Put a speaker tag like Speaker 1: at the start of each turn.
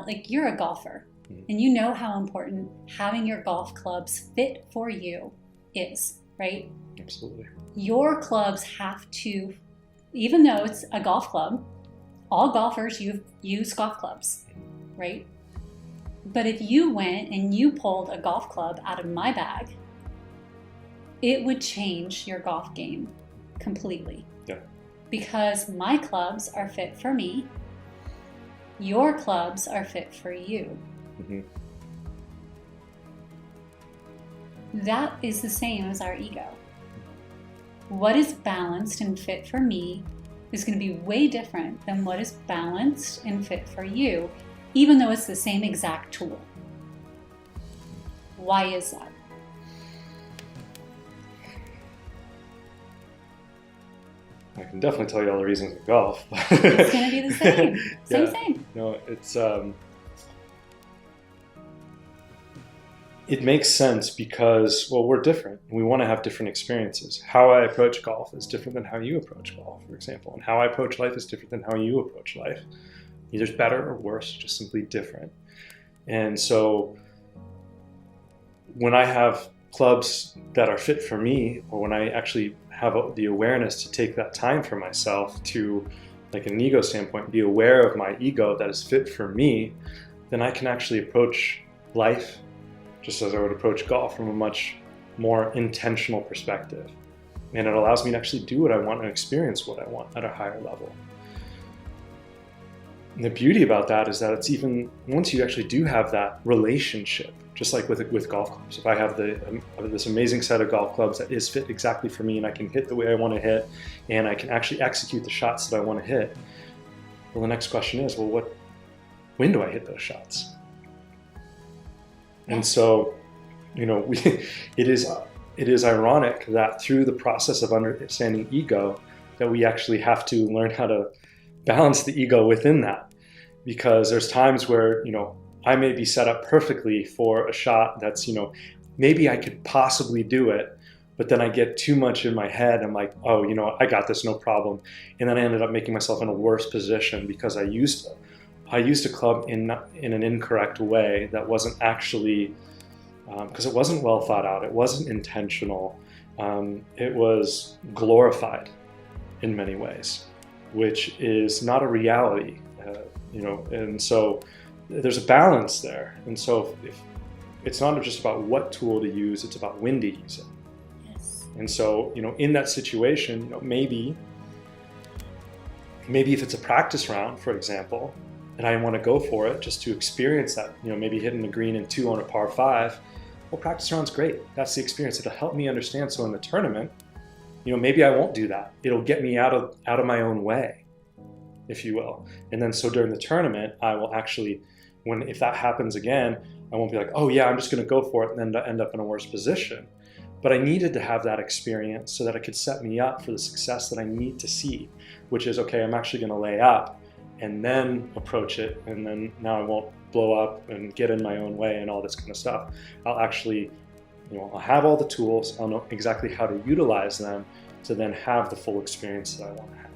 Speaker 1: like you're a golfer, and you know how important having your golf clubs fit for you is, right?
Speaker 2: Absolutely.
Speaker 1: Your clubs have to, even though it's a golf club, all golfers use golf clubs, right? But if you went and you pulled a golf club out of my bag, it would change your golf game completely.
Speaker 2: Yeah. Because
Speaker 1: my clubs are fit for me, your clubs are fit for you.
Speaker 2: Mm-hmm.
Speaker 1: That is the same as our ego. What is balanced and fit for me is going to be way different than what is balanced and fit for you, even though it's the same exact tool. Why is that?
Speaker 2: I can definitely tell you all the reasons in golf.
Speaker 1: It's going to be the same. Same.
Speaker 2: No, it's it makes sense because, well, we're different. We want to have different experiences. How I approach golf is different than how you approach golf, for example. And how I approach life is different than how you approach life. Either it's better or worse, just simply different. And so when I have clubs that are fit for me, or when I actually have the awareness to take that time for myself to, like an ego standpoint, be aware of my ego that is fit for me, then I can actually approach life just as I would approach golf from a much more intentional perspective. And it allows me to actually do what I want and experience what I want at a higher level. And the beauty about that is that it's even, once you actually do have that relationship, just like with golf clubs, if I have this amazing set of golf clubs that is fit exactly for me and I can hit the way I want to hit and I can actually execute the shots that I want to hit, well, the next question is, well, when do I hit those shots? And so, it is ironic that through the process of understanding ego, that we actually have to learn how to balance the ego within that. Because there's times where, I may be set up perfectly for a shot that's, maybe I could possibly do it, but then I get too much in my head. I'm like, oh, I got this, no problem. And then I ended up making myself in a worse position because I used a club in an incorrect way that wasn't actually, because it wasn't well thought out, it wasn't intentional, it was glorified in many ways, which is not a reality, and so there's a balance there. And so if it's not just about what tool to use, it's about when to use it.
Speaker 1: Yes.
Speaker 2: And so, in that situation, maybe if it's a practice round, for example, and I want to go for it just to experience that, maybe hitting the green in 2 on a par 5, well, practice round's great. That's the experience. It'll help me understand. So in the tournament, maybe I won't do that. It'll get me out of my own way, if you will. And then so during the tournament, I will actually, if that happens again, I won't be like, oh yeah, I'm just going to go for it and then end up in a worse position. But I needed to have that experience so that it could set me up for the success that I need to see, which is, okay, I'm actually going to lay up and then approach it, and then now I won't blow up and get in my own way and all this kind of stuff. I'll actually, I'll have all the tools, I'll know exactly how to utilize them to then have the full experience that I want to have.